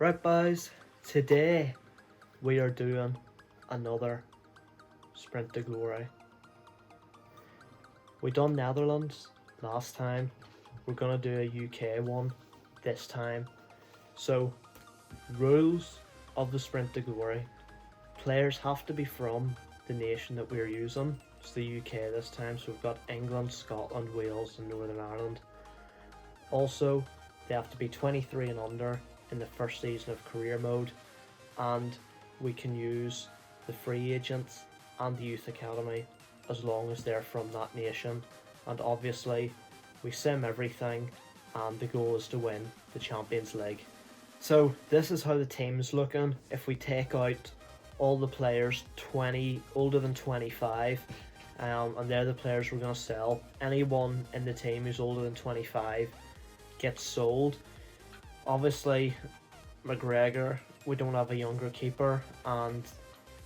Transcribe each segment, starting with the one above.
Right, boys, today we are doing another sprint to glory. We done Netherlands last time. We're gonna do a UK one this time. So, rules of the sprint to glory: players have to be from the nation that we're using. It's the UK this time, so we've got England, Scotland, Wales, and Northern Ireland. Also, they have to be 23 and under in the first season of career mode, and we can use the free agents and the youth academy as long as they're from that nation. And obviously, we sim everything, and the goal is to win the Champions League. So this is how the team's looking. If we take out all the players older than 25, and they're the players we're going to sell. Anyone in the team who's older than 25 gets sold. Obviously, McGregor, we don't have a younger keeper, and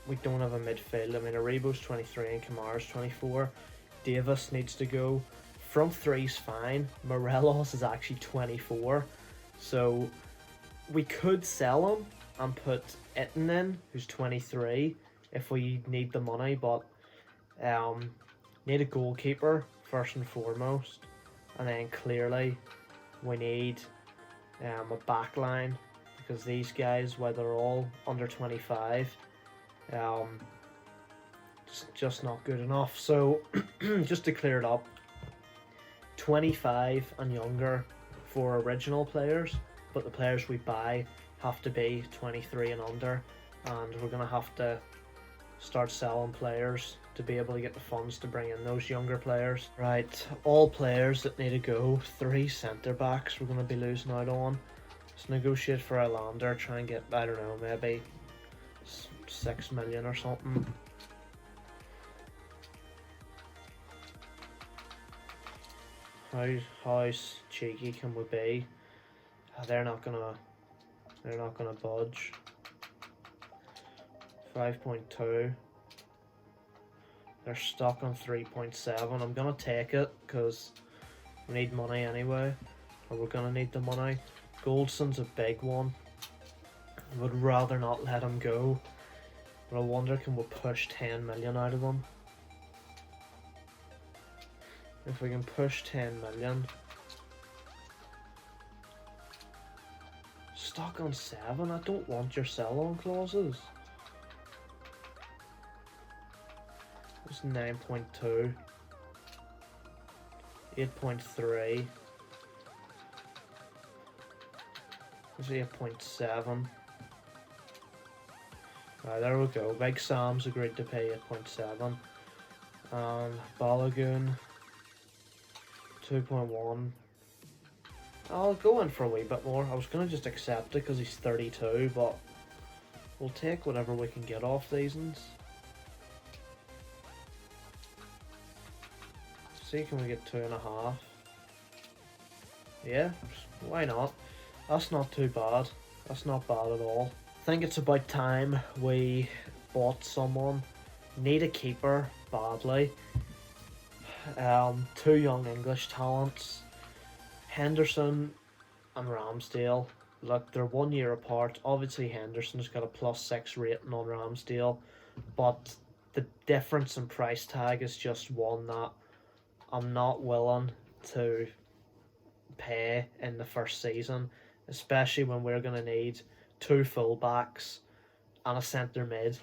we don't have a midfield. I mean, Aribo's 23 and Kamara's 24. Davis needs to go. Front three's fine. Morelos is actually 24. So we could sell him and put Itten in, who's 23, if we need the money, but need a goalkeeper first and foremost, and then clearly we need a back line, because these guys, while they're all under 25, just not good enough. So just to clear it up, 25 and younger for original players, but the players we buy have to be 23 and under, and we're going to have to start selling players to be able to get the funds to bring in those younger players. Right, all players that need to go. 3 centre backs we're going to be losing out on. Let's negotiate for a lander, try and get, I don't know, maybe 6 million or something. How cheeky can we be? They're not gonna budge. 5.2. They're stuck on 3.7. I'm gonna take it because we need money anyway, or we're gonna need the money. Goldson's a big one. I would rather not let him go, but I wonder, can we push 10 million out of them? If we can push 10 million. Stuck on 7. I don't want your sell-on clauses. It's 9.2. 8.3. It's 8.7. Right, there we go. Big Sam's agreed to pay 8.7. Balogun 2.1. I'll go in for a wee bit more. I was going to just accept it because he's 32, but we'll take whatever we can get off these ones. See, can we get 2.5? Yeah, why not? That's not too bad. That's not bad at all. I think it's about time we bought someone. Need a keeper badly. 2 young English talents, Henderson and Ramsdale. Look, they're 1 year apart. Obviously Henderson's got a +6 rating on Ramsdale, but the difference in price tag is just one that I'm not willing to pay in the first season, especially when we're going to need 2 full-backs and a centre mid,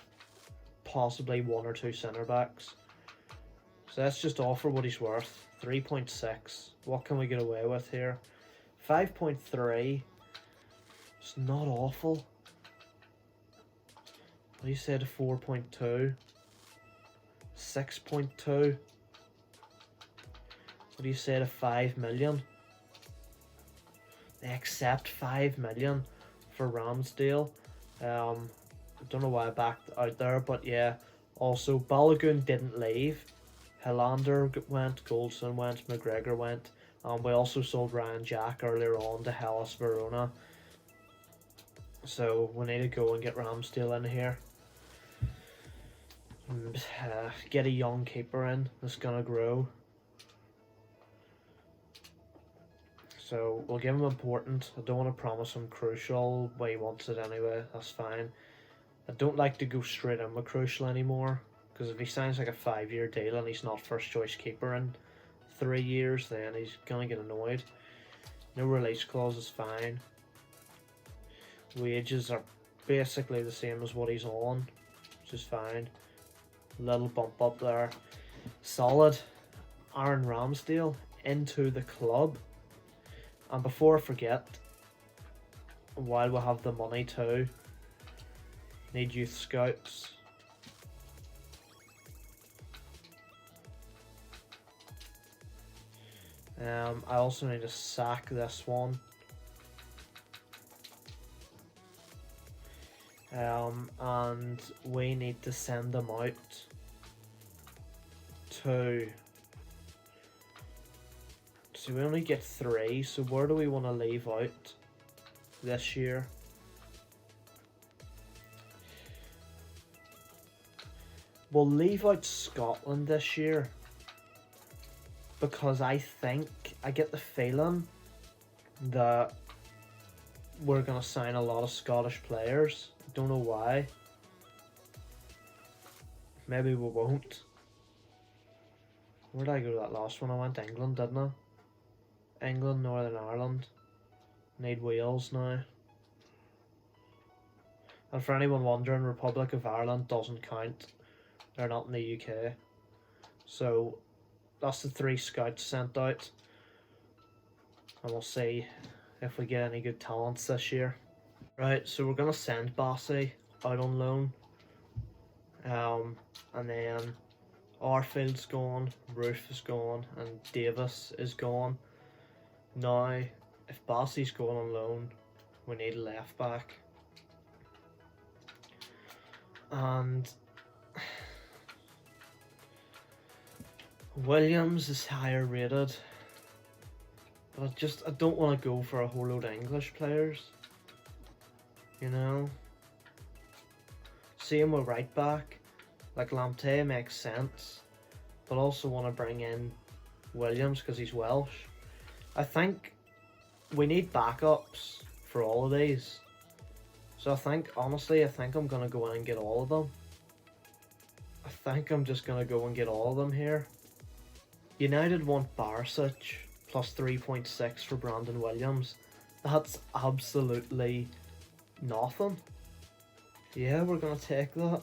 possibly 1 or 2 centre backs. So let's just offer what he's worth. 3.6. What can we get away with here? 5.3. It's not awful. What do you say to 4.2? 6.2. What do you say to 5 million? They accept 5 million for Ramsdale. I don't know why I backed out there, but yeah. Also, Balogun didn't leave. Helander went, Goldson went, McGregor went. We also sold Ryan Jack earlier on to Hellas Verona. So we need to go and get Ramsdale in here. And, get a young keeper in that's going to grow. So we'll give him important. I don't want to promise him crucial, but he wants it anyway. That's fine. I don't like to go straight in with crucial anymore, because if he signs like a 5-year deal and he's not first choice keeper in 3 years, then he's gonna get annoyed. No release clause is fine. Wages are basically the same as what he's on, which is fine. Little bump up there. Solid. Aaron Ramsdale into the club. And before I forget, while we have the money too, need youth scouts. I also need to sack this one. And we need to send them out to... So we only get 3, so where do we want to leave out this year? We'll leave out Scotland this year, because I get the feeling that we're going to sign a lot of Scottish players. Don't know why. Maybe we won't. Where did I go to that last one? I went to England, didn't I? England, Northern Ireland. Need Wales now. And for anyone wondering, Republic of Ireland doesn't count. They're not in the UK. So that's the 3 scouts sent out. And we'll see if we get any good talents this year. Right, so we're going to send Bassey out on loan. And then Arfield's gone, Roof is gone, and Davis is gone. Now, if Bassey's going on loan, we need a left back. And Williams is higher rated, but I don't want to go for a whole load of English players, you know. Same with right back, like Lamptey makes sense, but also want to bring in Williams because he's Welsh. I think we need backups for all of these, so honestly I think I'm gonna go in and get all of them. I think I'm just gonna go and get all of them here. United want Barisic plus 3.6 for Brandon Williams. That's absolutely nothing. Yeah, we're gonna take that.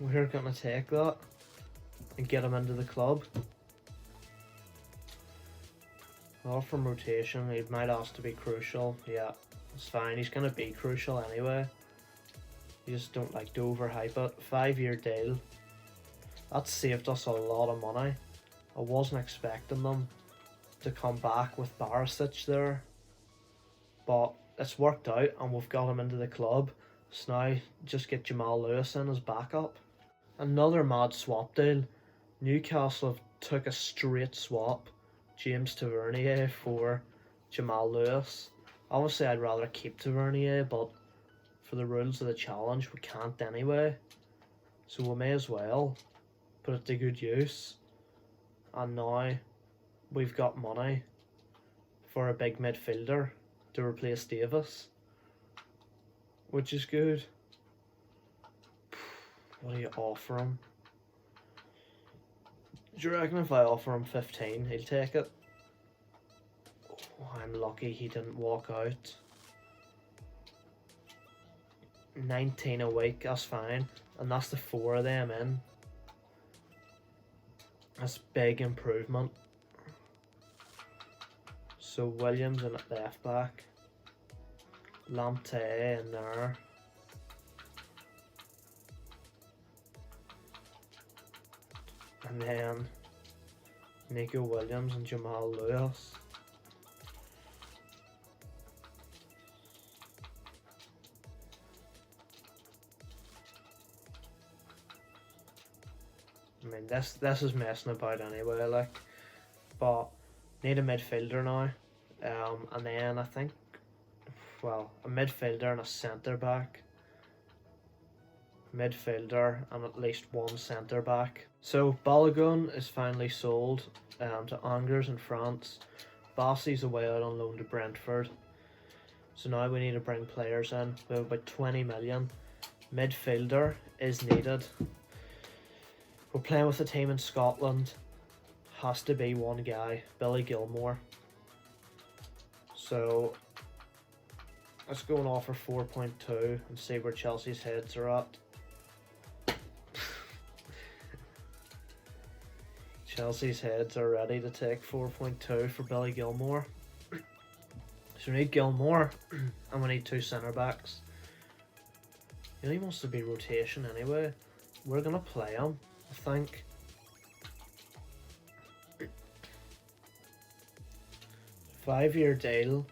We're gonna take that and get him into the club. Well, from rotation, he might ask to be crucial. Yeah, it's fine. He's gonna be crucial anyway. You just don't like to overhype it. 5-year deal. That saved us a lot of money. I wasn't expecting them to come back with Barisic there, but it's worked out and we've got him into the club. So now just get Jamal Lewis in as backup. Another mad swap deal. Newcastle took a straight swap. James Tavernier for Jamal Lewis. Obviously I'd rather keep Tavernier, but for the rules of the challenge we can't anyway. So we may as well put it to good use. And now we've got money for a big midfielder to replace Davis, which is good. What do you offer him? Do you reckon if I offer him 15 he'll take it? Oh, I'm lucky he didn't walk out. 19 a week, that's fine. And that's the 4 of them in. That's big improvement. So Williams in at left back. Lamptey in there. And then Nico Williams and Jamal Lewis. I mean, this is messing about anyway, like, but need a midfielder now, and then I think, well, a midfielder and a centre back. midfielder, and at least one centre back. So Balogun is finally sold to Angers in France. Bassi's away out on loan to Brentford. So now we need to bring players in. We have about 20 million. Midfielder is needed. We're playing with a team in Scotland. Has to be one guy, Billy Gilmore. So let's go and offer 4.2 and see where Chelsea's heads are at. Chelsea's heads are ready to take 4.2 for Billy Gilmore. So we need Gilmore and we need 2 centre backs. He only wants to be rotation anyway. We're gonna play him, I think. Five-year deal,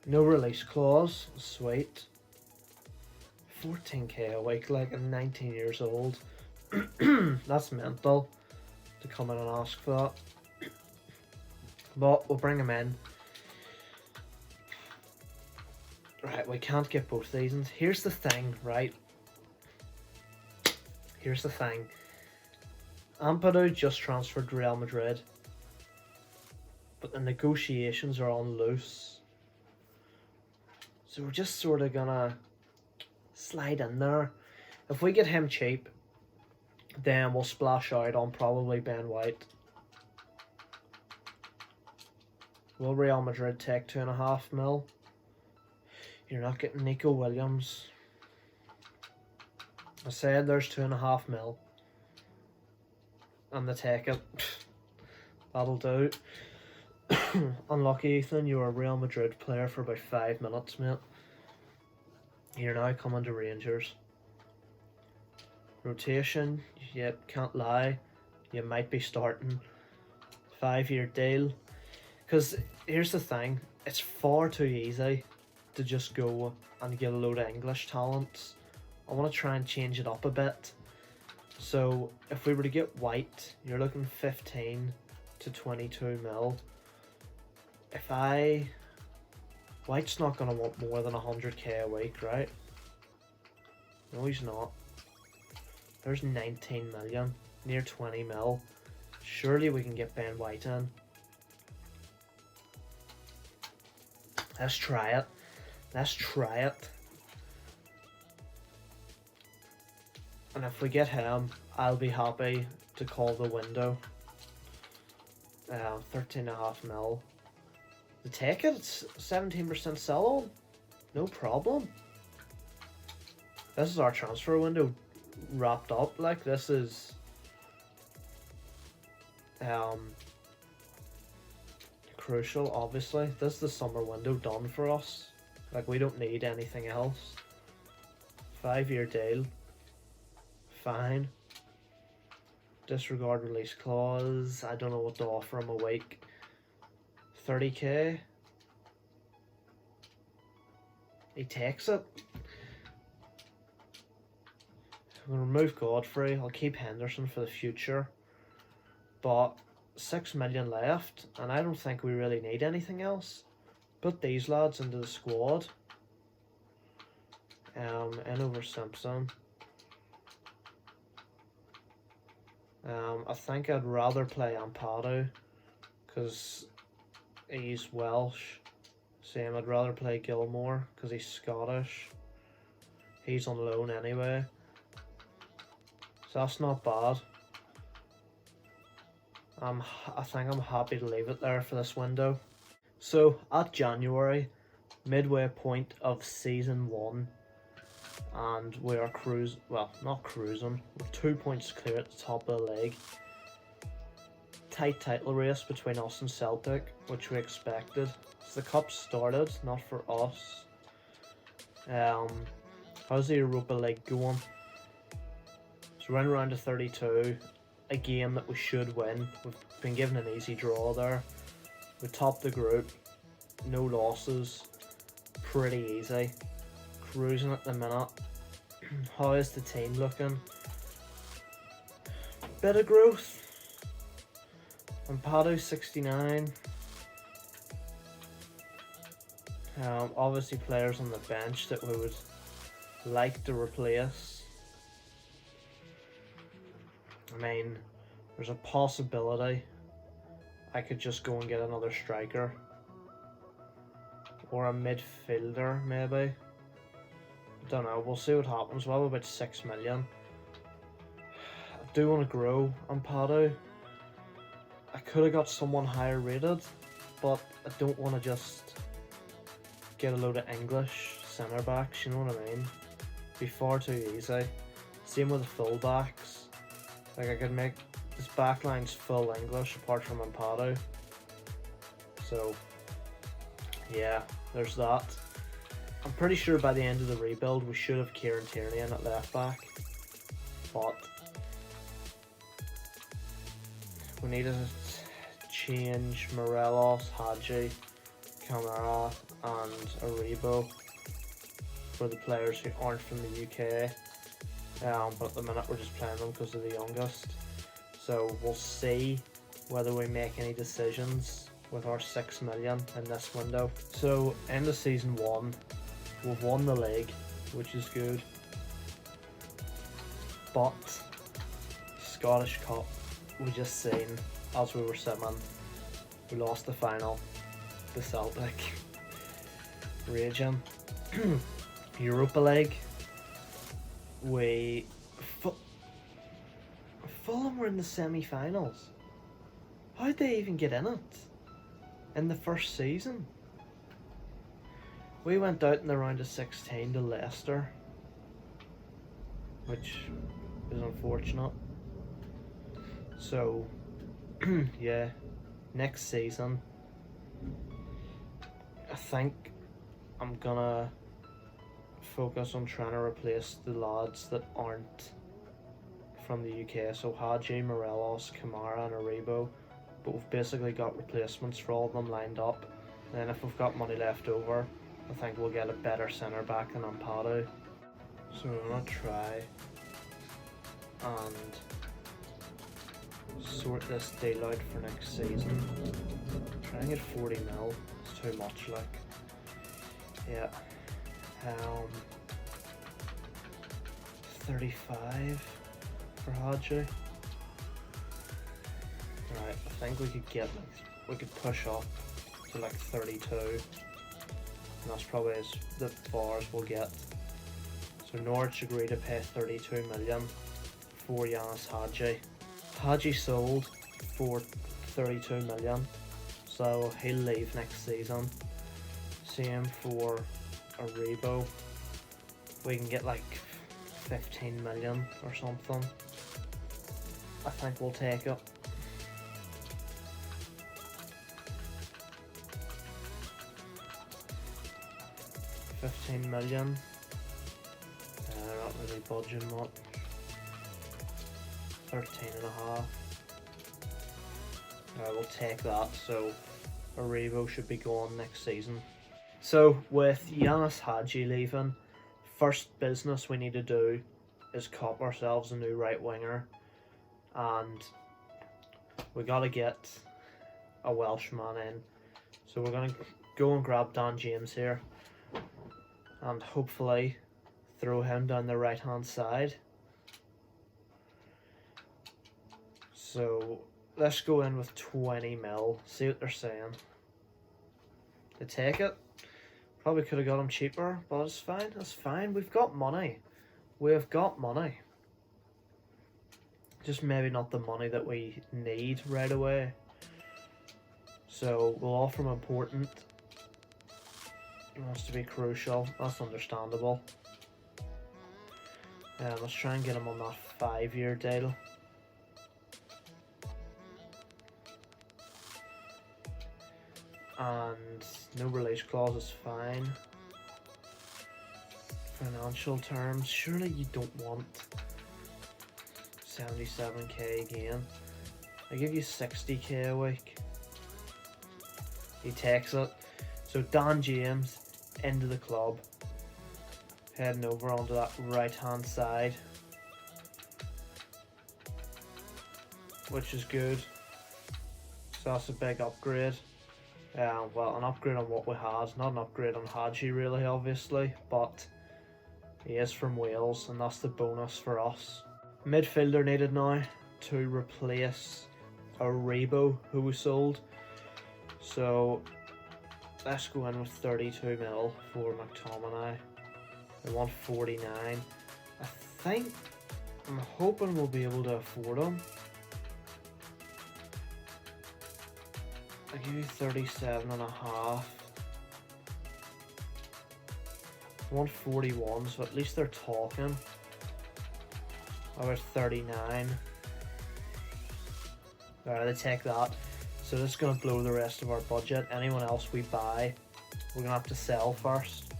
no release clause, sweet. 14k a week, like I'm 19 years old. That's mental to come in and ask for that. But we'll bring him in. Right, we can't get both seasons. Here's the thing, right? Here's the thing. Ampadu just transferred to Real Madrid, but the negotiations are on loose. So we're just sort of gonna slide in there. If we get him cheap, then we'll splash out on probably Ben White. Will Real Madrid take 2.5 mil? You're not getting Nico Williams. I said there's 2.5 mil. And they take it. That'll do. Unlucky, Ethan. You were a Real Madrid player for about 5 minutes, mate. You're now coming to Rangers. Rotation, yep, can't lie. You might be starting. 5-year deal. Because here's the thing. It's far too easy to just go and get a load of English talents. I want to try and change it up a bit. So if we were to get White, you're looking 15 to 22 mil. White's not going to want more than 100k a week, right? No, he's not. There's 19 million, near 20 mil. Surely we can get Ben White in. Let's try it. Let's try it. And if we get him, I'll be happy to call the window. 13.5 mil. To take it, it's 17% sell on. No problem. This is our transfer window wrapped up. Like, this is crucial, obviously. This is the summer window done for us. Like, we don't need anything else. 5-year deal. Fine. Disregard release clause. I don't know what to offer him a week. 30k. He takes it. I'm going to remove Godfrey. I'll keep Henderson for the future. But 6 million left, and I don't think we really need anything else. Put these lads into the squad. In over Simpson. I think I'd rather play Ampadu because he's Welsh. Same, I'd rather play Gilmore because he's Scottish. He's on loan anyway. So that's not bad. I think I'm happy to leave it there for this window. So at January, midway point of season 1, and we are not cruising, we're 2 points clear at the top of the league. Tight title race between us and Celtic, which we expected. So the cup started, not for us. How's the Europa League going? So we're in round of 32, a game that we should win. We've been given an easy draw there. We topped the group, no losses, pretty easy. Cruising at the minute. How is the team looking? Bit of growth. Ampadu 69. Obviously players on the bench that we would like to replace. I mean, there's a possibility I could just go and get another striker. Or a midfielder, maybe. I don't know, we'll see what happens. Well, about 6 million. I do want to grow on Padu. I could have got someone higher rated, but I don't want to just get a load of English centre backs, you know what I mean? It'd be far too easy. Same with the full backs. Like, I could make this backline's full English apart from Ampadu. So yeah, there's that. I'm pretty sure by the end of the rebuild we should have Kieran Tierney in at left back, but we need to change Morelos, Hadji, Camara and Aribo for the players who aren't from the UK. But at the minute we're just playing them because they're the youngest. So we'll see whether we make any decisions with our 6 million in this window. So end of season 1, we've won the league, which is good. But Scottish Cup, we just seen as we were simming, we lost the final to Celtic. Raging. Europa League, Fulham were in the semi-finals. How'd they even get in it in the first season? We went out in the round of 16 to Leicester, which is unfortunate. So yeah, next season I think I'm gonna focus on trying to replace the lads that aren't from the UK. So Hadji, Morelos, Kamara and Aribo, but we've basically got replacements for all of them lined up. And then if we've got money left over, I think we'll get a better centre back than Ampadu. So we're gonna try and sort this deal out for next season. Try and get 40 mil, it's too much, like. Yeah. 35 for Hadji. Right, I think we could push up to like 32. And that's probably the far as we'll get. So Norwich agreed to pay 32 million for Yanis Hadji. Hadji sold for 32 million, so he'll leave next season. Same for Aribo. We can get like 15 million or something. I think we'll take it. $15 million. Not really budging much. 13.5. We'll take that. So Aribo should be gone next season. So with Yanis Hadji leaving, first business we need to do is cop ourselves a new right winger, and we gotta get a Welshman in. So we're gonna go and grab Dan James here and hopefully throw him down the right hand side. So let's go in with 20 mil, see what they're saying. They take it. Probably could have got him cheaper, but it's fine, it's fine. We've got money. We've got money. Just maybe not the money that we need right away. So we'll offer him important. He wants to be crucial. That's understandable. Let's try and get him on that 5-year deal. And no release clause is fine. Financial terms, surely you don't want 77k again. I give you 60k a week. He takes it. So Dan James into the club, heading over onto that right hand side, which is good. So that's a big upgrade. Well, an upgrade on what we had, not an upgrade on Hadji really, obviously, but he is from Wales and that's the bonus for us. Midfielder needed now. to replace a Rebo who was sold. So let's go in with 32 mil for McTominay. I want 49. I'm hoping we'll be able to afford him. I give you 37 and a half. 141, so at least they're talking. About 39. Alright, they take that. So this is going to blow the rest of our budget. Anyone else we buy, we're going to have to sell first.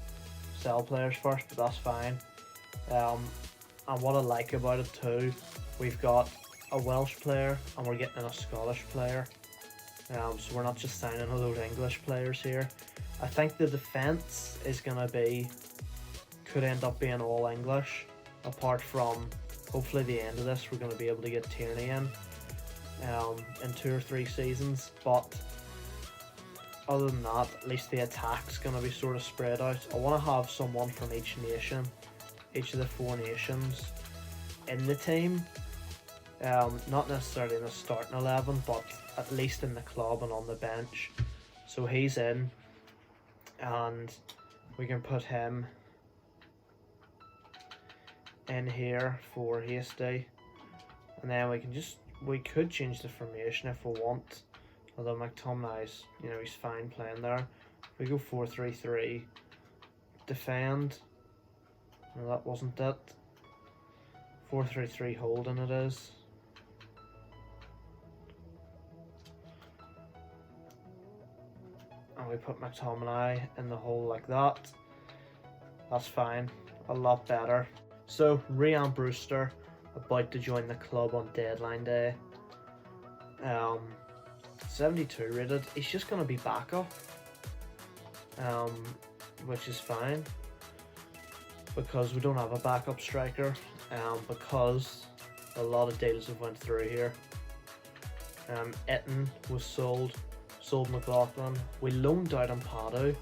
Sell players first, but that's fine. And what I like about it too, we've got a Welsh player and we're getting a Scottish player. So we're not just signing a load of English players here. I think the defence is going to could end up being all English, apart from hopefully the end of this we're going to be able to get Tierney in 2 or 3 seasons, but other than that, at least the attack's going to be sort of spread out. I want to have someone from each nation, each of the 4 nations in the team, not necessarily in the starting 11, but at least in the club and on the bench. So he's in, and we can put him in here for Hasty, and then we could change the formation if we want, although McTominay's, he's fine playing there. If we go 4-3-3, defend, no, that wasn't it. 4-3-3 holding it is. And we put McTominay in the hole like that. That's fine, a lot better. So, Ryan Brewster, about to join the club on deadline day. 72 rated. He's just going to be backup, which is fine, because we don't have a backup striker, because a lot of deals have went through here. Eton was sold McLaughlin. We loaned out Ampadu,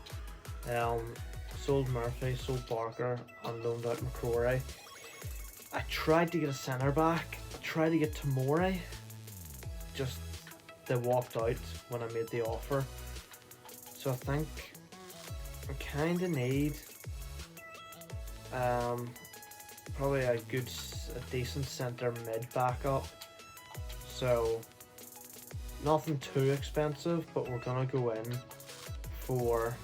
sold Murphy, sold Barker, and loaned out McCrory. I tried to get a centre back. I tried to get Tamori. Just they walked out when I made the offer. So I think I kind of need probably a decent centre mid backup. So nothing too expensive, but we're gonna go in for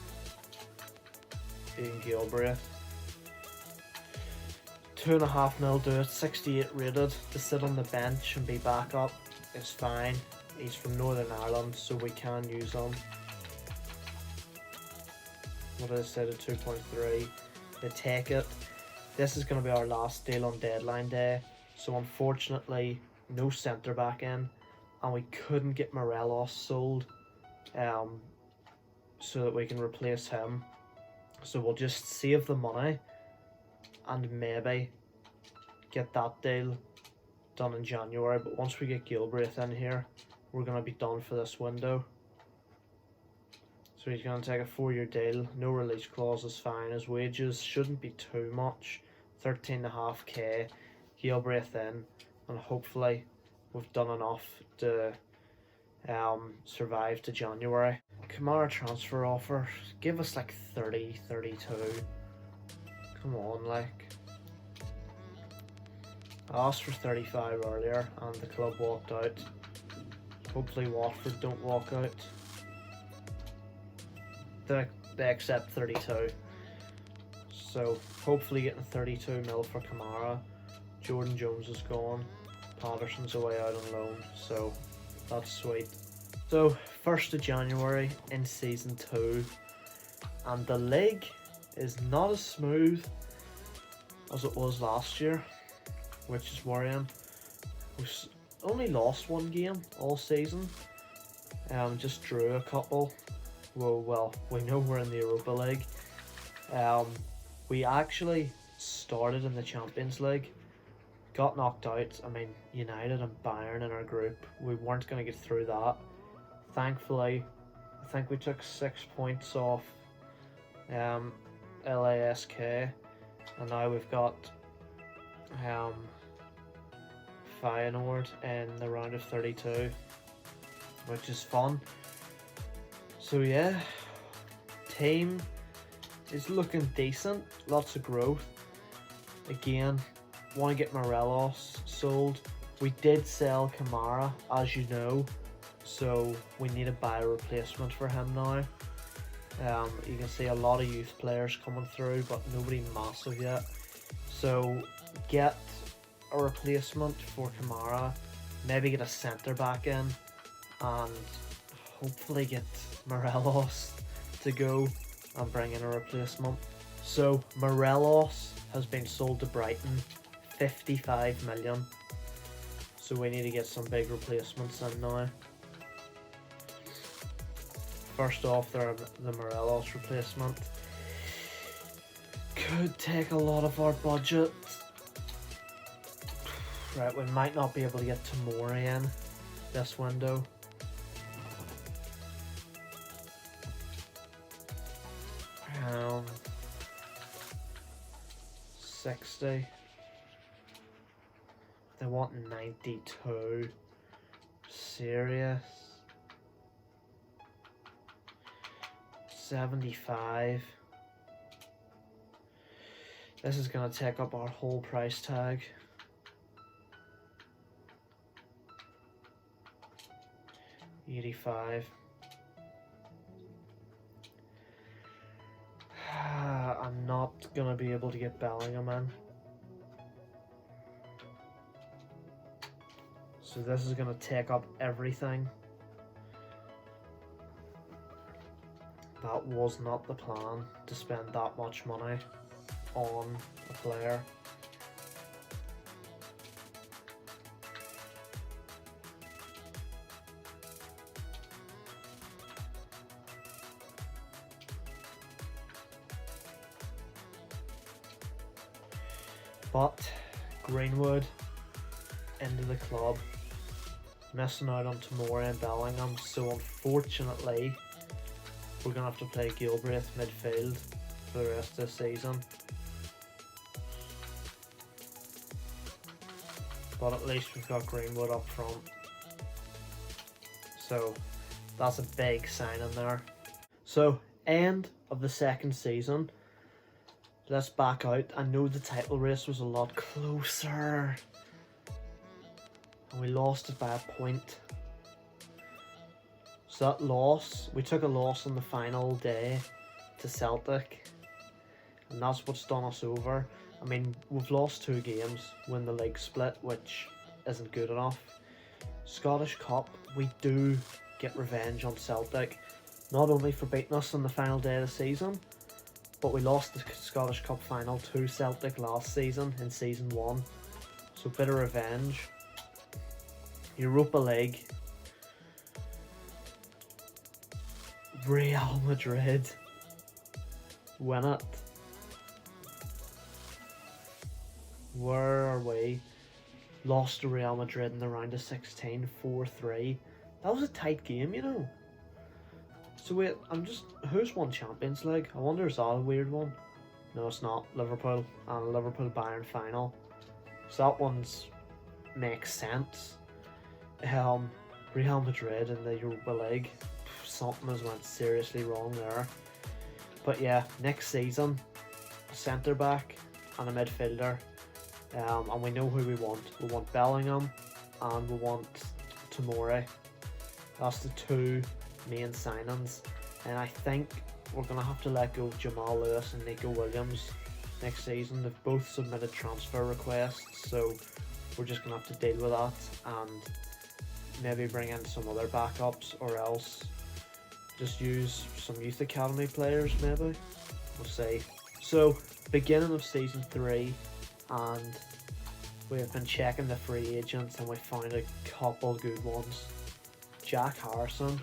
Ian Gilbreth. 2.5 mil do it, 68 rated. To sit on the bench and be backup is fine. He's from Northern Ireland, so we can use him. What did I say to 2.3? They take it. This is going to be our last deal on deadline day, so unfortunately no centre back in, and we couldn't get Morelos sold so that we can replace him. So we'll just save the money and maybe get that deal done in January. But once we get Gilbreth in here, we're going to be done for this window. So he's going to take a 4-year deal. No release clause is fine. His wages shouldn't be too much. 13.5k. Gilbreth in, and hopefully we've done enough to survive to January. Kamara transfer offer. Give us like 30, 32. Come on, like. I asked for 35 earlier and the club walked out. Hopefully Watford don't walk out. They accept 32. So hopefully getting 32 mil for Kamara. Jordan Jones is gone. Patterson's away out on loan, so that's sweet. So 1st of January in season 2, and the league is not as smooth as it was last year, which is worrying. We've only lost 1 game all season, just drew a couple. Well, we know we're in the Europa League. We actually started in the Champions League, got knocked out. I mean, United and Bayern in our group, we weren't going to get through that. Thankfully, I think we took 6 points off LASK, and now we've got Feyenoord in the round of 32, which is fun. So yeah, team is looking decent, lots of growth. Again, want to get Morelos sold. We did sell Kamara, as you know, so we need to buy a replacement for him now. You can see a lot of youth players coming through, but nobody massive yet. So get a replacement for Kamara, maybe get a centre back in, and hopefully get Morelos to go and bring in a replacement. So Morelos has been sold to Brighton, 55 million. So we need to get some big replacements in now. First off, the Morelos replacement could take a lot of our budget. Right, we might not be able to get Tamori in this window. Um, 60. They want 92. Serious. 75. This is gonna take up our whole price tag. 85. I'm not gonna be able to get Bellingham in. So this is gonna take up everything. That was not the plan, to spend that much money on a player. But Greenwood into the club, missing out on Tamori and Bellingham, so unfortunately we're going to have to play Gilbraith midfield for the rest of the season. But at least we've got Greenwood up front. So that's a big sign in there. So end of the second season. Let's back out. I know the title race was a lot closer. And we lost it by a point. So that loss, we took a loss on the final day to Celtic. And that's what's done us over. I mean, we've lost 2 games, win the league split, which isn't good enough. Scottish Cup, we do get revenge on Celtic. Not only for beating us on the final day of the season, but we lost the Scottish Cup final to Celtic last season in season 1. So bit of revenge. Europa League. Real Madrid win it. Where are we? Lost to Real Madrid in the round of 16, 4-3. That was a tight game, you know. So wait, who's won Champions League? I wonder, is that a weird one? No, it's not. Liverpool and Liverpool Bayern final. So that one's makes sense. Real Madrid in the Europa League. Something has went seriously wrong there. But yeah, next season, a centre back and a midfielder. And we know who we want. We want Bellingham and we want Tamori. That's the 2 main signings, and I think we're going to have to let go of Jamal Lewis and Nico Williams next season. They've both submitted transfer requests, so we're just going to have to deal with that and maybe bring in some other backups, or else just use some youth academy players maybe. We'll see. So beginning of season 3, and we've been checking the free agents and we found a couple good ones. Jack Harrison,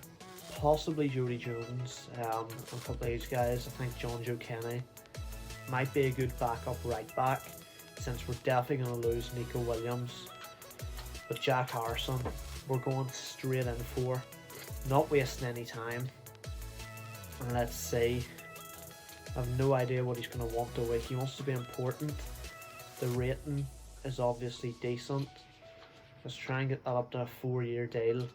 possibly Jody Jones, and a couple of these guys. I think John Joe Kenny might be a good backup right back, since we're definitely going to lose Nico Williams. But Jack Harrison, we're going straight in for, not wasting any time. And let's see. I have no idea what he's going to want a week. He wants to be important. The rating is obviously decent. Let's try and get that up to a 4-year deal.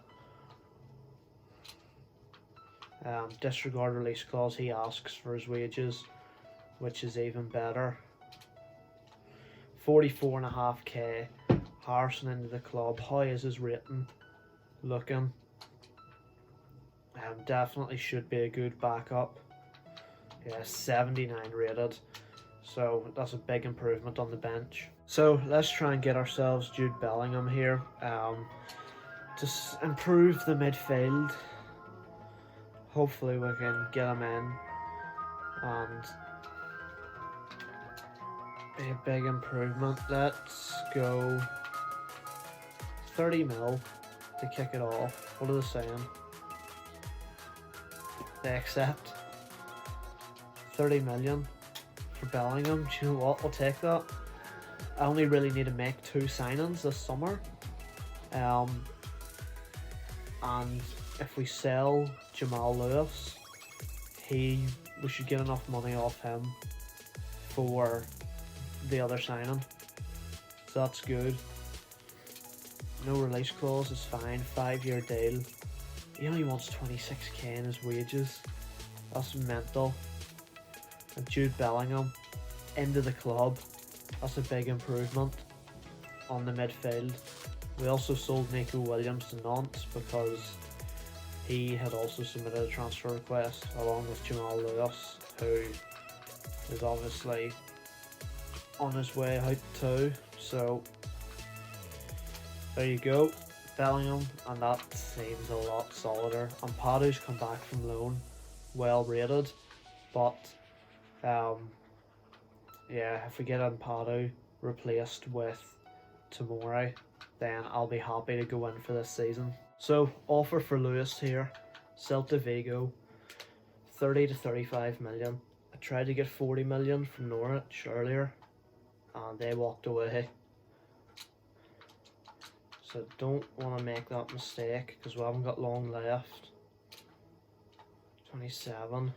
Disregard release clause, he asks for his wages, which is even better. 44.5k. Harrison into the club. How is his rating looking? Definitely should be a good backup. Yeah, 79 rated. So that's a big improvement on the bench. So let's try and get ourselves Jude Bellingham here. To improve the midfield. Hopefully we can get him in and be a big improvement. Let's go 30 mil to kick it off. What are they saying? They accept 30 million for Bellingham. Do you know what? I'll take that. I only really need to make 2 signings this summer. And if we sell Jamal Lewis, we should get enough money off him for the other signing. So that's good. No release clause is fine. 5-year deal. He only wants 26k in his wages. That's mental. And Jude Bellingham into the club. That's a big improvement on the midfield. We also sold Nico Williams to Nantes because he had also submitted a transfer request along with Jamal Lewis, who is obviously on his way out too. So there you go, Bellingham, and that seems a lot solider. And Padu's come back from loan, well rated, but yeah, if we get Padu replaced with Tomori, then I'll be happy to go in for this season. So, offer for Lewis here. Celta Vigo, 30 to 35 million. I tried to get 40 million from Norwich earlier, and they walked away. So don't want to make that mistake, because we haven't got long left. 27.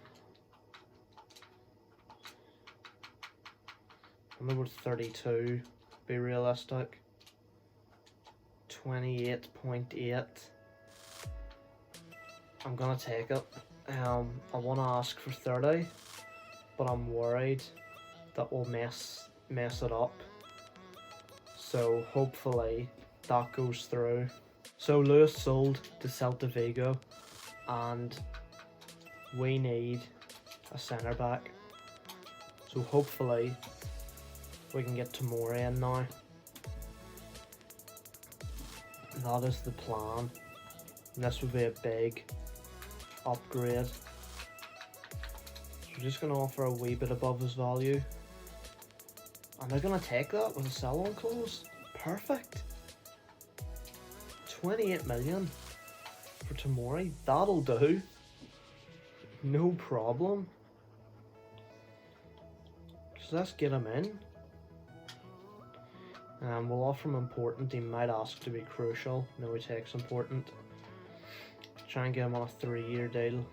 I'm over 32, be realistic. 28.8. I'm gonna take it. I want to ask for 30, but I'm worried that we'll mess it up. So hopefully that goes through. So Lewis sold to Celta Vigo, and we need a centre back. So hopefully we can get Tomori in now. That is the plan. And this would be a big upgrade. So we're just going to offer a wee bit above his value. And they're going to take that with a sell-on clause. Perfect. 28 million for Tomori. That'll do. No problem. So let's get him in. We'll offer him important. He might ask to be crucial. No, he takes important. Try and get him on a 3-year deal,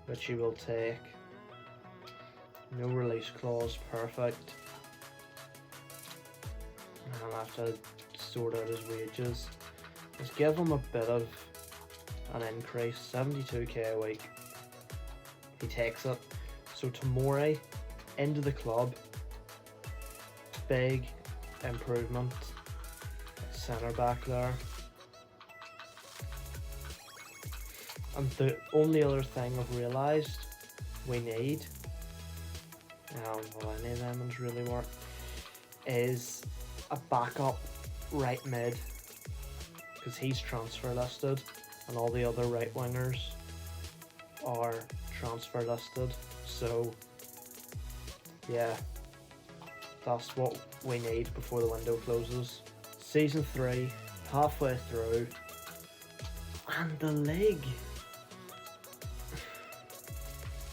which he will take. No release clause. Perfect. I'll have to sort out his wages. Let's give him a bit of an increase. 72k a week. He takes it. So Tomori into the club. Big improvement. Centre back there. And the only other thing I've realised we need, well, any of them ones really work, is a backup right mid, because he's transfer listed and all the other right wingers are transfer listed. So yeah, that's what we need before the window closes. Season 3, halfway through, and the league.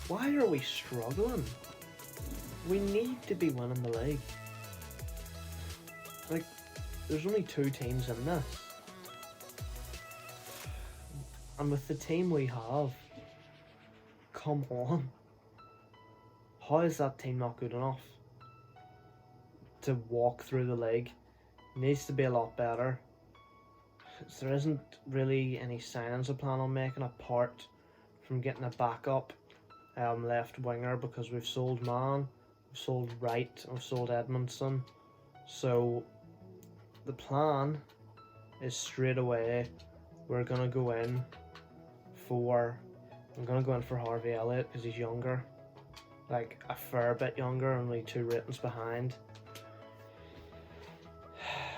Why are we struggling? We need to be winning the league. Like, there's only 2 teams in this. And with the team we have, come on. How is that team not good enough to walk through the league, Needs to be a lot better. There isn't really any signings I plan on making apart from getting a backup left winger, because we've sold Mann, we've sold Wright, and we've sold Edmondson. So the plan is straight away we're gonna go in for Harvey Elliott, because he's younger, like a fair bit younger, only 2 ratings behind.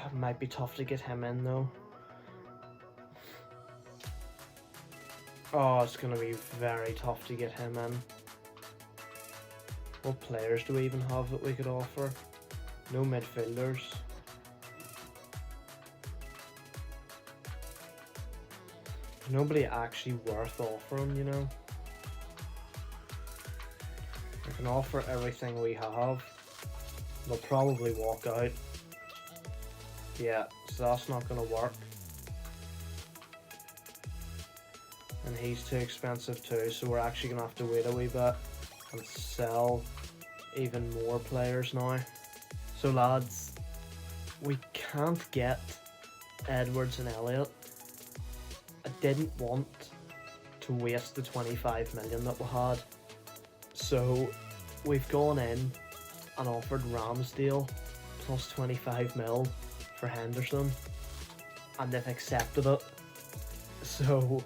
It might be tough to get him in though. Oh, it's gonna be very tough to get him in. What players do we even have that we could offer? No midfielders. There's nobody actually worth offering, you know. I can offer everything we have. They'll probably walk out. Yeah, so that's not gonna work. And he's too expensive too, so we're actually gonna have to wait a wee bit and sell even more players now. So lads, we can't get Edwards and Elliott. I didn't want to waste the 25 million that we had, so we've gone in and offered Ramsdale plus 25 mil for Henderson, and they've accepted it. So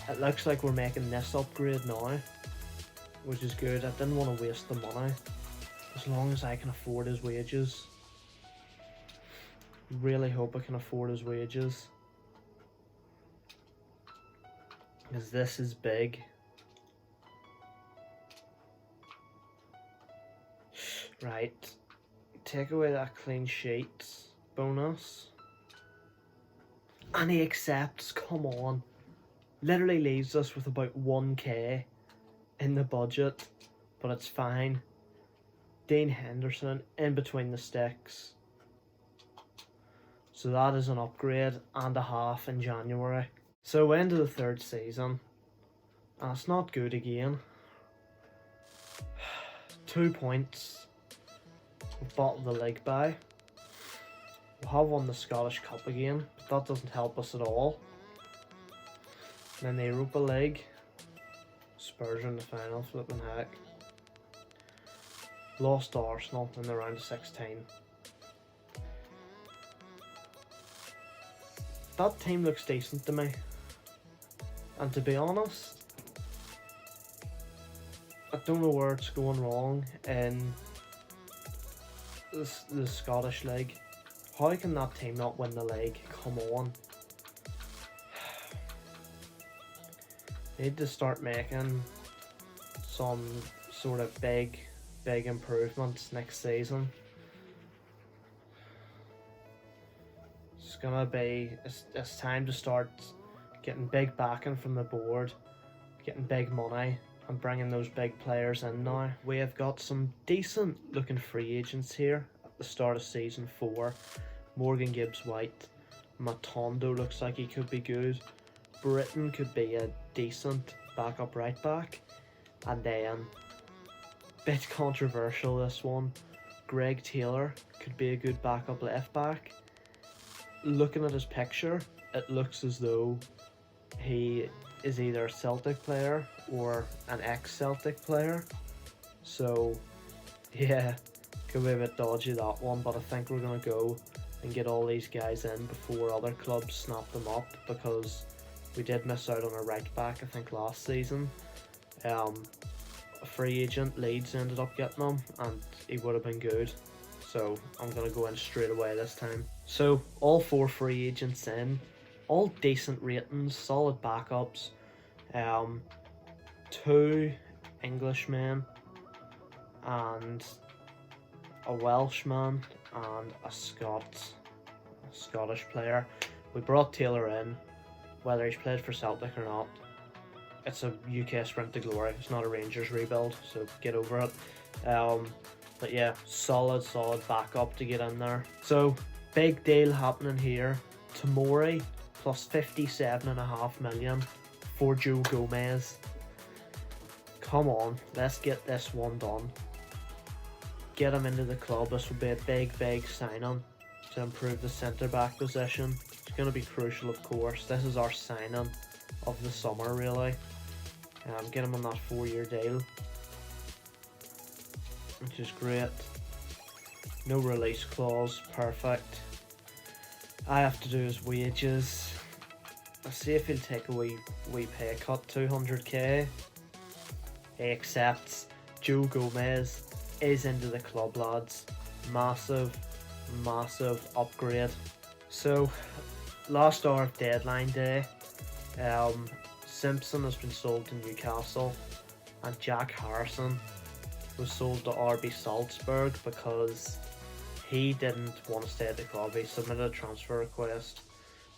it looks like we're making this upgrade now, which is good. I didn't want to waste the money, as long as I can afford his wages. Really hope I can afford his wages, because this is big. Right, take away that clean sheet bonus, and he accepts. Come on. Literally leaves us with about 1k in the budget, but it's fine. Dean Henderson in between the sticks. So that is an upgrade and a half in January. So into the 3rd season, and it's not good again. 2 points. We've bottled the league by. We'll have won the Scottish Cup again, but that doesn't help us at all. And then the Europa League, Spurs are in the final, flipping heck. Lost to Arsenal in the round of 16. That team looks decent to me. And to be honest, I don't know where it's going wrong in the Scottish League. How can that team not win the league? Come on. Need to start making some sort of big improvements next season. It's time to start getting big backing from the board, getting big money, and bringing those big players in now. We have got some decent looking free agents here at the start of season 4. Morgan Gibbs-White, Matondo looks like he could be good. Britton could be a decent backup right back. And then, bit controversial this one, Greg Taylor could be a good backup left back. Looking at his picture, it looks as though he is either a Celtic player or an ex-Celtic player. So yeah, could be a bit dodgy that one, but I think we're going to go and get all these guys in before other clubs snap them up, because we did miss out on a right back I think last season. A free agent, Leeds ended up getting him, and he would have been good. So I'm going to go in straight away this time. So all 4 free agents in, all decent ratings, solid backups. 2 Englishmen and a Welshman and a Scottish player. We brought Taylor in, whether he's played for Celtic or not. It's a UK sprint to glory. It's not a Rangers rebuild, so get over it. But yeah, solid backup to get in there. So big deal happening here. Tamori plus 57.5 million for Joe Gomez. Come on, let's get this one done. Get him into the club. This will be a big signing. to improve the centre back position. It's going to be crucial, of course. This is our signing of the summer, really. Get him on that 4-year deal, which is great. No release clause, perfect. I have to do his wages. Let's see if he'll take a wee pay cut, 200k. He accepts. Joe Gomez is into the club, lads. Massive upgrade. So, last hour of deadline day, Simpson has been sold to Newcastle, and Jack Harrison was sold to RB Salzburg because he didn't want to stay at the club. He submitted a transfer request,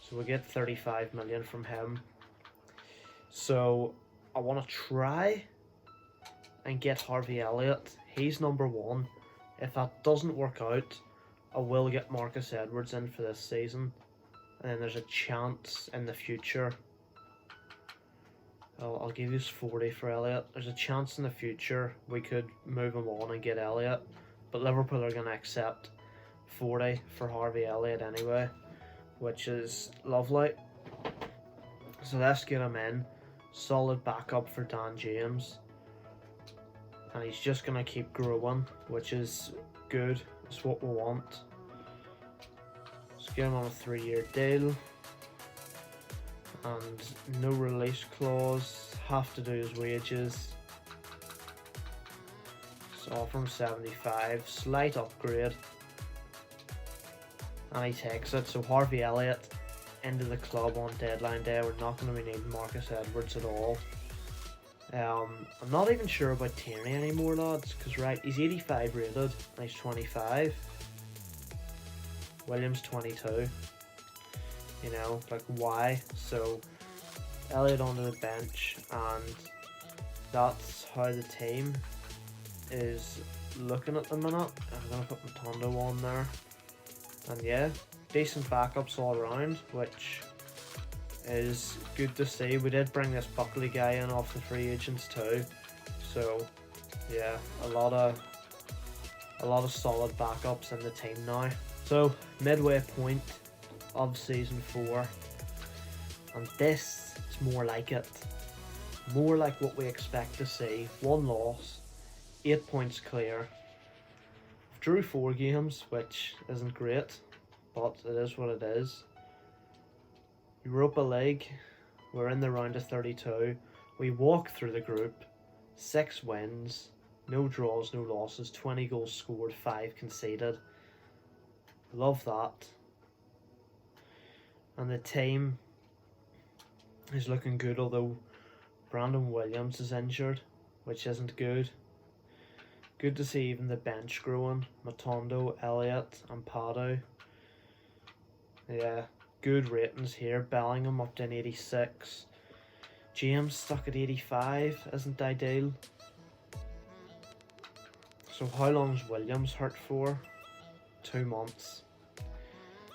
so we get 35 million from him. So I want to try and get Harvey Elliott. He's number 1. If that doesn't work out, I will get Marcus Edwards in for this season, and then there's a chance in the future. I'll give you 40 for Elliott. There's a chance in the future we could move him on and get Elliott, but Liverpool are going to accept 40 for Harvey Elliott anyway, which is lovely. So let's get him in. Solid backup for Dan James, and he's just going to keep growing, which is good. It's what we want. Let's get him on a 3-year deal. And no release clause, have to do his wages. So offer him 75, slight upgrade, and he takes it. So Harvey Elliott into the club on deadline day. We're not going to be needing Marcus Edwards at all. I'm not even sure about Tierney anymore, lads, because right, he's 85 rated and he's 25. Williams 22. You know, like, why? So Elliott onto the bench, and that's how the team is looking at the minute. I'm gonna put Matondo on there, and yeah, decent backups all around, which is good to see. We did bring this Buckley guy in off the free agents too, so yeah, a lot of solid backups in the team now. So midway point of season 4, and this is more like it, more like what we expect to see. 1 loss, 8 points clear, drew 4 games, which isn't great, but it is what it is. Europa League, we're in the round of 32, we walk through the group, 6 wins, no draws, no losses, 20 goals scored, 5 conceded. Love that. And the team is looking good, although Brandon Williams is injured, which isn't good. Good to see even the bench growing. Matondo, Elliott and Pardo. Yeah, good ratings here. Bellingham up to an 86. James stuck at 85, isn't ideal. So how long's Williams hurt for? 2 months.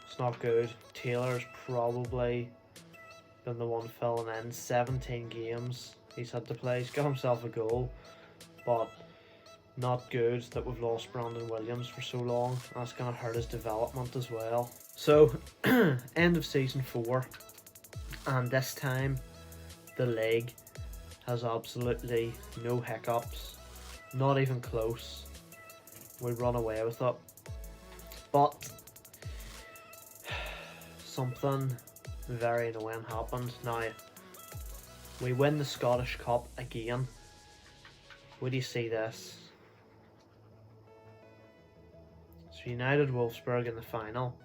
It's not good. Taylor's probably been the one filling in. 17 games he's had to play. He's got himself a goal, but not good that we've lost Brandon Williams for so long. That's going to hurt his development as well. So, end of season 4, and this time the league has absolutely no hiccups, not even close. We run away with it, but something very annoying happened. Now, we win the Scottish Cup again. Would you see this? So United Wolfsburg in the final.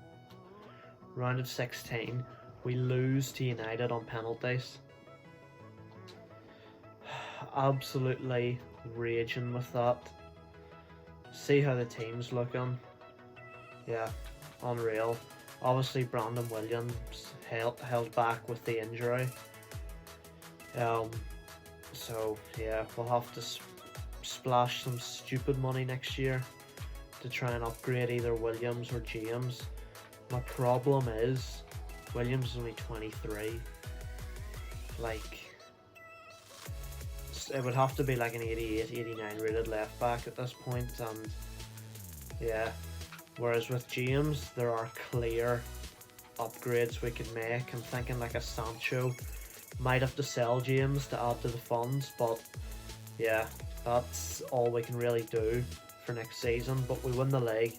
Round of 16. We lose to United on penalties. Absolutely raging with that. See how the team's looking. Yeah, unreal. Obviously Brandon Williams held back with the injury. So yeah, we'll have to splash some stupid money next year to try and upgrade either Williams or James. My problem is Williams is only 23. Like, it would have to be like an 88, 89 rated left back at this point, and yeah, Whereas with James, there are clear upgrades we can make. I'm thinking like a Sancho. Might have to sell James to add to the funds, but yeah, that's all we can really do for next season. But we win the league,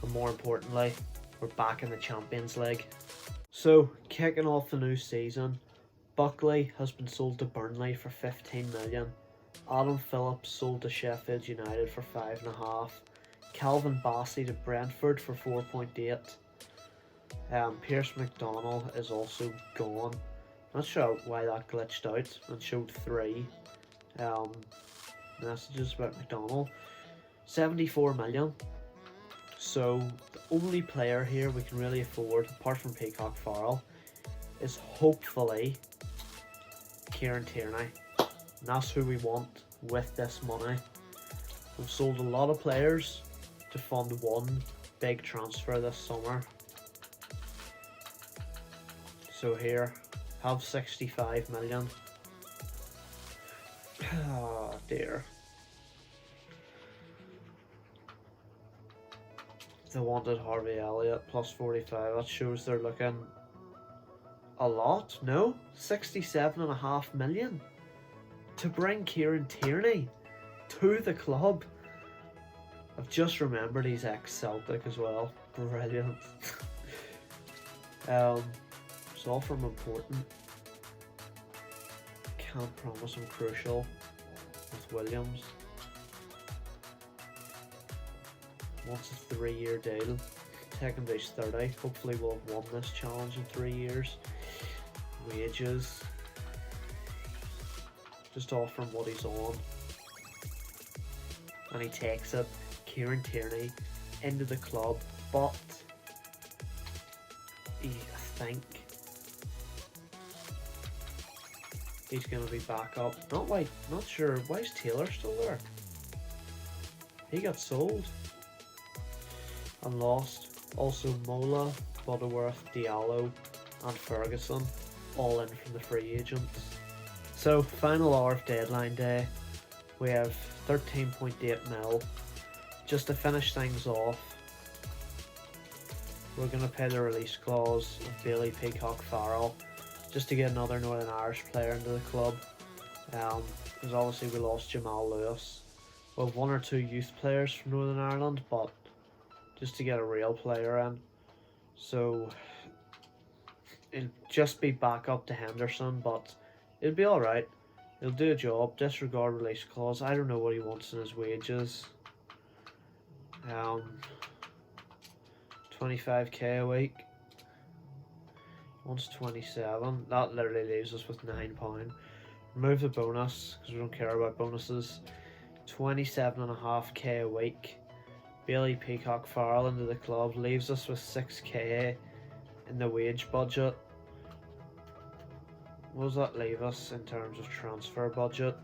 and more importantly, we're back in the Champions League. So, kicking off the new season, Buckley has been sold to Burnley for 15 million. Adam Phillips sold to Sheffield United for 5.5. Calvin Bassey to Brentford for 4.8. Pierce McDonnell is also gone. Not sure why that glitched out and showed 3 messages about McDonnell. 74 million. So the only player here we can really afford, apart from Peacock Farrell, is hopefully Kieran Tierney. And that's who we want with this money. We've sold a lot of players to fund one big transfer this summer. So here, have 65 million. Oh dear. They wanted Harvey Elliott plus 45. That shows they're looking a lot. No, 67.5 million to bring Kieran Tierney to the club. I've just remembered he's ex-Celtic as well. Brilliant. It's all from important. Can't promise him crucial with Williams. Wants a 3-year deal. Taking base 30. Hopefully we'll have won this challenge in 3 years. Wages. Just offer him what he's on. And he takes it. Kieran Tierney into the club. But I think he's going to be back up. Not sure. Why is Taylor still there? He got sold and lost. Also Mola, Butterworth, Diallo and Ferguson all in from the free agents. So final hour of deadline day, we have 13.8 mil. Just to finish things off, we're going to pay the release clause of Bailey Peacock Farrell just to get another Northern Irish player into the club, because obviously we lost Jamal Lewis. We have 1 or 2 youth players from Northern Ireland, but just to get a real player in. So it'll just be back up to Henderson, but it'll be alright. He'll do a job. Disregard release clause. I don't know what he wants in his wages. 25k a week. Wants 27. That literally leaves us with £9. Remove the bonus because we don't care about bonuses. 27.5k a week. Bailey Peacock Farrell into the club leaves us with 6k in the wage budget. What does that leave us in terms of transfer budget?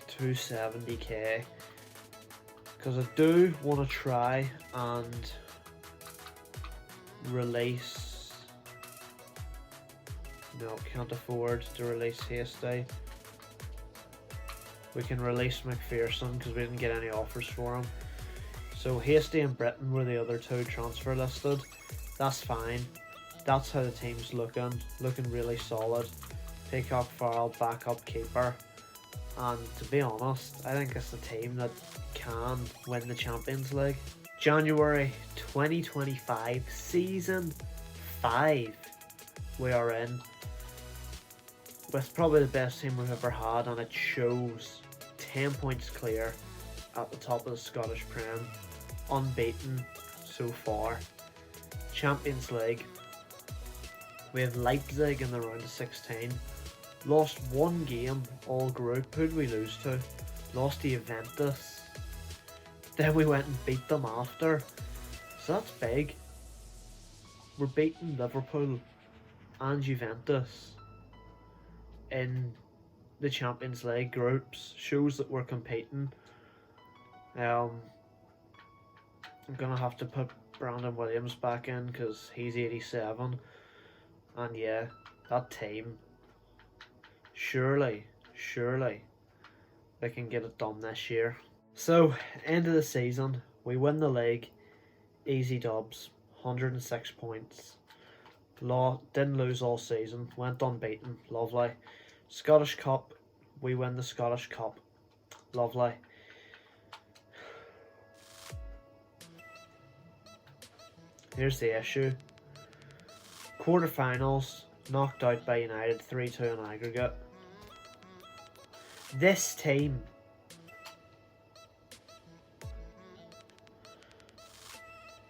270k. Because I do want to try and release. No, can't afford to release Hasty. We can release McPherson because we didn't get any offers for him. So Hasty and Britton were the other 2 transfer listed. That's fine. That's how the team's looking really solid. Peacock Farrell, backup keeper. And to be honest, I think it's the team that can win the Champions League. January 2025, season 5, we are in. With probably the best team we've ever had, and it shows. 10 points clear at the top of the Scottish Prem. Unbeaten so far. Champions League. We have Leipzig in the round of 16. Lost 1 game all group. Who did we lose to? Lost to Juventus. Then we went and beat them after. So that's big. We're beating Liverpool and Juventus in the Champions League groups. Shows that we're competing. I'm gonna have to put Brandon Williams back in because he's 87. And yeah, that team, surely they can get it done this year. So, end of the season, We win the league. Easy dubs. 106 points. Didn't lose all season. Went unbeaten. Lovely. Scottish Cup. We win the Scottish Cup. Lovely. Here's the issue. Quarterfinals. Knocked out by United 3-2 in aggregate. This team.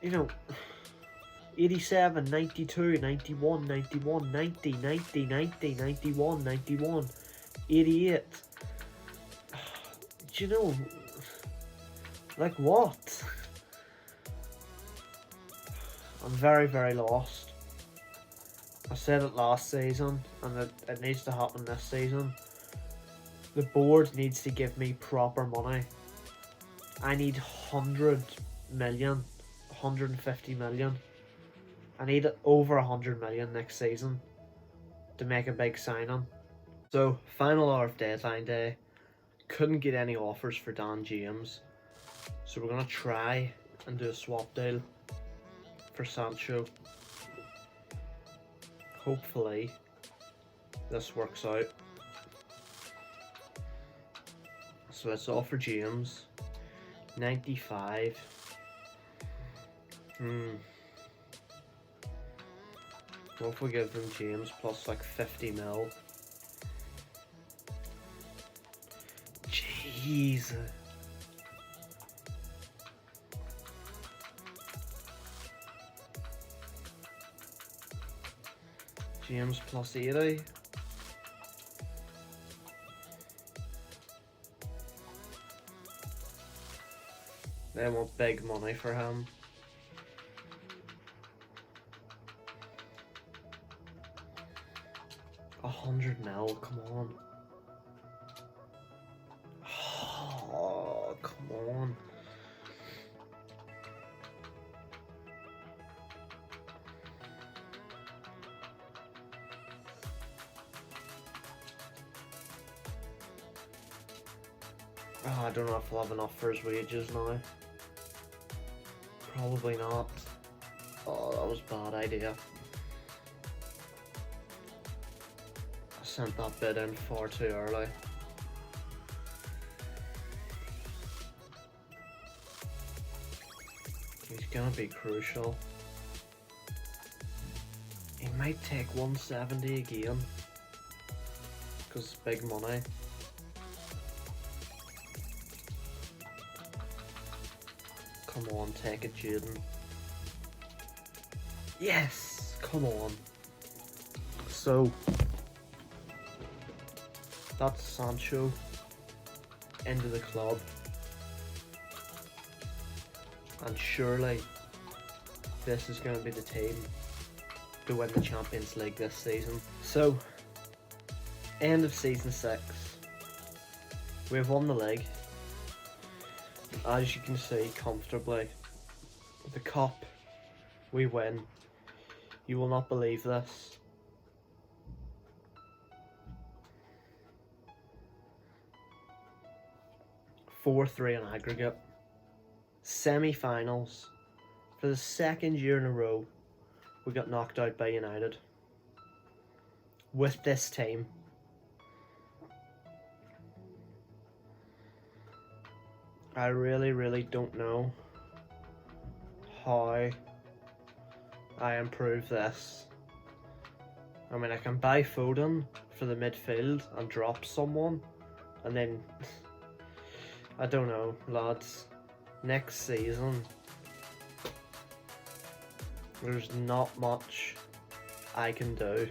You know, 87, 92, 91, 91, 90, 90, 90, 91, 91, 88. Do you know, like what? I'm very, very lost. I said it last season, and it needs to happen this season. The board needs to give me proper money. I need 100 million. 150 million. I need over 100 million next season to make a big signing. So, final hour of deadline day. Couldn't get any offers for Dan James. So we're going to try and do a swap deal for Sancho. Hopefully this works out. So let's offer James 95. What if we give them James plus like 50 mil? Jeez. James plus 80. They want big money for him. $100 mil, come on. Oh, come on. Oh, I don't know if I'll have enough for his wages now. Probably not. Oh, that was a bad idea. I sent that bid in far too early. He's gonna be crucial. He might take 170 again. Because it's big money. Come on, take it, Jaden. Yes! Come on. So, that's Sancho into the club. And surely this is going to be the team to win the Champions League this season. So, end of season 6. We've won the league. As you can see, comfortably. The cup, we win. You will not believe this. Four 3 in aggregate. Semi-finals. For the second year in a row, we got knocked out by United. With this team. I really don't know how I improve this. I mean, I can buy Foden for the midfield and drop someone, and then I don't know, lads. Next season, there's not much I can do.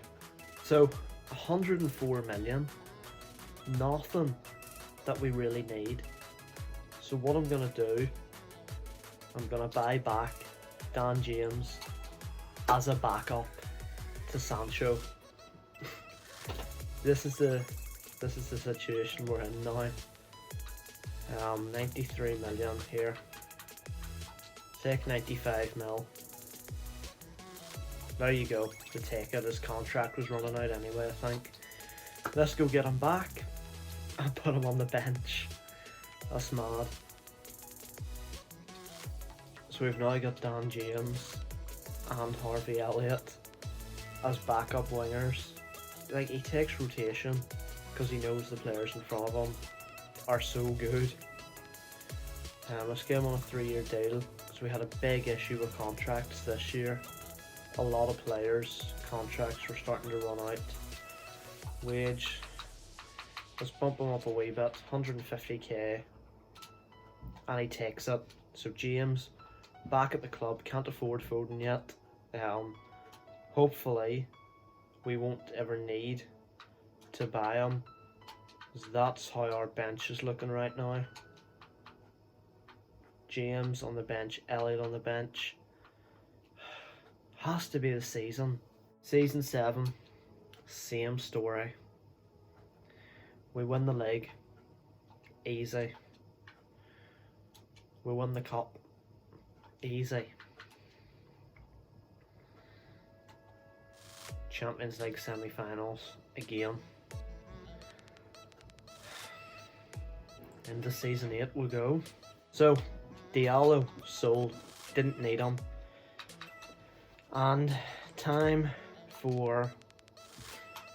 So, 104 million, nothing that we really need. So what I'm going to do, I'm going to buy back Dan James as a backup to Sancho. This is the situation we're in now. 93 million here. Take 95 mil. There you go. To take it, his contract was running out anyway, I think. Let's go get him back and put him on the bench. That's mad. So we've now got Dan James and Harvey Elliott as backup wingers. Like, he takes rotation because he knows the players in front of him are so good. Let's get him on a 3-year deal because we had a big issue with contracts this year. A lot of players' contracts were starting to run out. Wage, let's bump him up a wee bit, 150k, and he takes it. So James, back at the club, can't afford Foden yet. Hopefully we won't ever need to buy him, because that's how our bench is looking right now. James on the bench, Elliott on the bench. Has to be the season. Season 7, same story. We win the league, easy. We win the cup, easy. Champions League semi-finals, again. Into season 8 we go. So, Diallo sold, didn't need him. And time for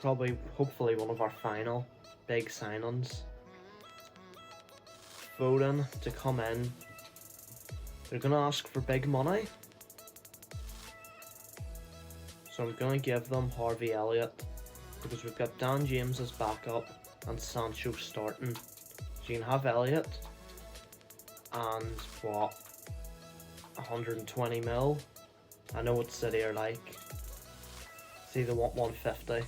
probably, hopefully, one of our final big signings. Foden to come in. They're going to ask for big money. So I'm going to give them Harvey Elliott because we've got Dan James as backup and Sancho starting. So you can have Elliott and what, 120 mil. I know what City are like. See, they want 150.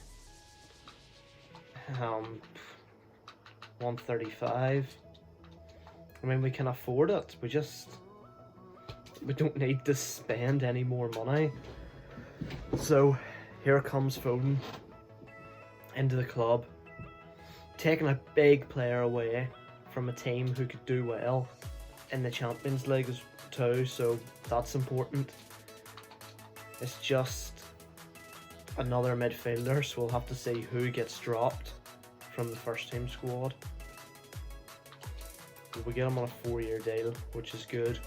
135. I mean, we can afford it. We don't need to spend any more money. So here comes Foden into the club, taking a big player away from a team who could do well in the Champions League too, so that's important. It's just another midfielder, so we'll have to see who gets dropped from the first team squad. We get him on a 4-year deal, which is good.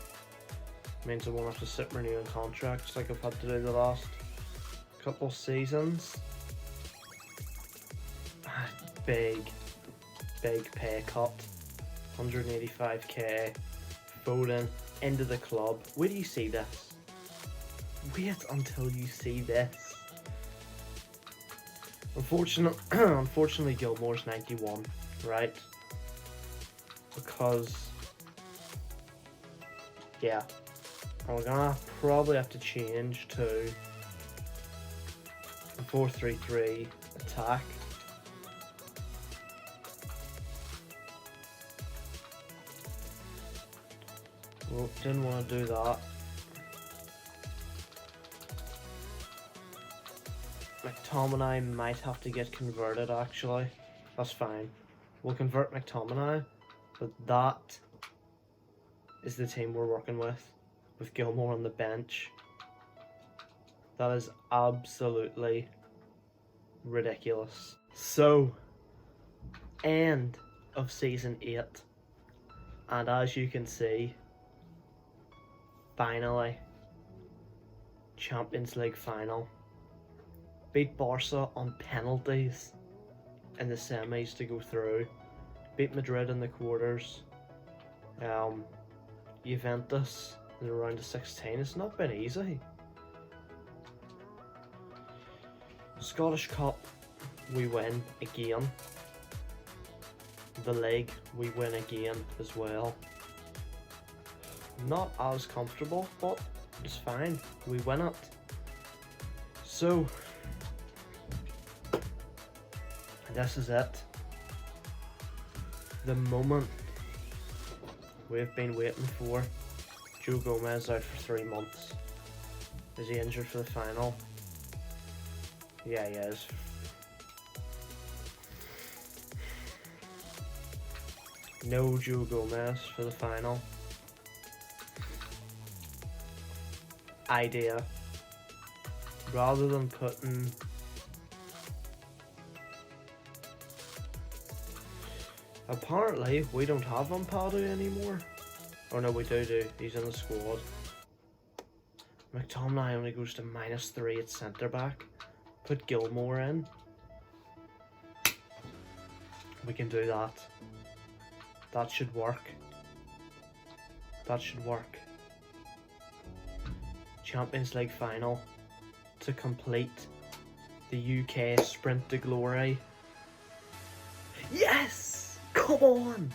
Means I won't have to sit renewing contracts like I've had to do the last couple seasons. Big pay cut, 185k. Foden into the club. Where do you see this? Wait until you see this. Unfortunately, Gilmore's 91, right? Because, yeah, we're gonna probably have to change to a 4-3-3 attack. Well, didn't want to do that. McTominay might have to get converted actually. That's fine. We'll convert McTominay, but that is the team we're working with Gilmore on the bench. That is absolutely ridiculous. So, end of season 8, and as you can see, finally, Champions League final. Beat Barca on penalties in the semis to go through. Beat Madrid in the quarters. Juventus in the round of 16. It's not been easy. Scottish Cup, we win again. The league, we win again as well. Not as comfortable, but it's fine. We win it. So, this is it. The moment we've been waiting for. Joe Gomez out for 3 months. Is he injured for the final? Yeah, he is. No Joe Gomez for the final. Idea. Rather than putting apparently we don't have Ampadu anymore. Oh no, we do. He's in the squad. McTominay only goes to -3 at centre back. Put Gilmore in. We can do that. That should work. That should work. Champions League final to complete the UK sprint to glory. Yes! Come on!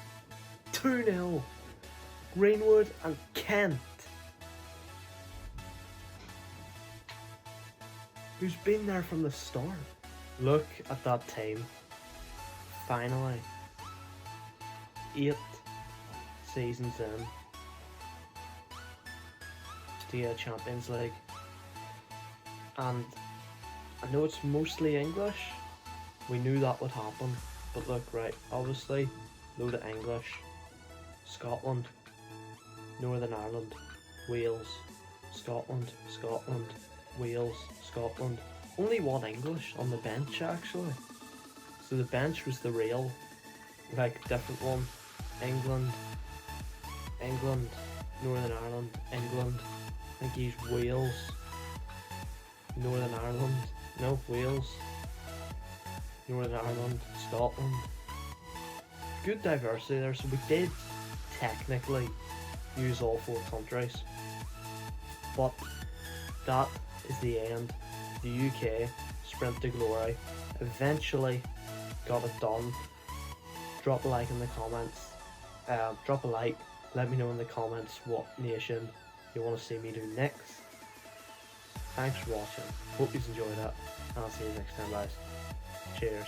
2-0. Greenwood and Kent. Who's been there from the start. Look at that team. Finally. 8 seasons in. The Champions League. And I know it's mostly English. We knew that would happen. But look, right, obviously, load of English. Scotland. Northern Ireland. Wales. Scotland. Scotland. Wales. Scotland. Only one English on the bench, actually. So the bench was the real, like, different one. England. England. Northern Ireland. England. I think he's Wales. Northern Ireland. No, Wales. Northern Ireland. Scotland. Good diversity there. So we did technically use all 4 countries. But that is the end. The UK sprint to glory eventually got it done. Drop a like in the comments. Drop a like. Let me know in the comments what nation you want to see me do next. Thanks for watching. Hope you enjoyed it. And I'll see you next time, guys. Cheers.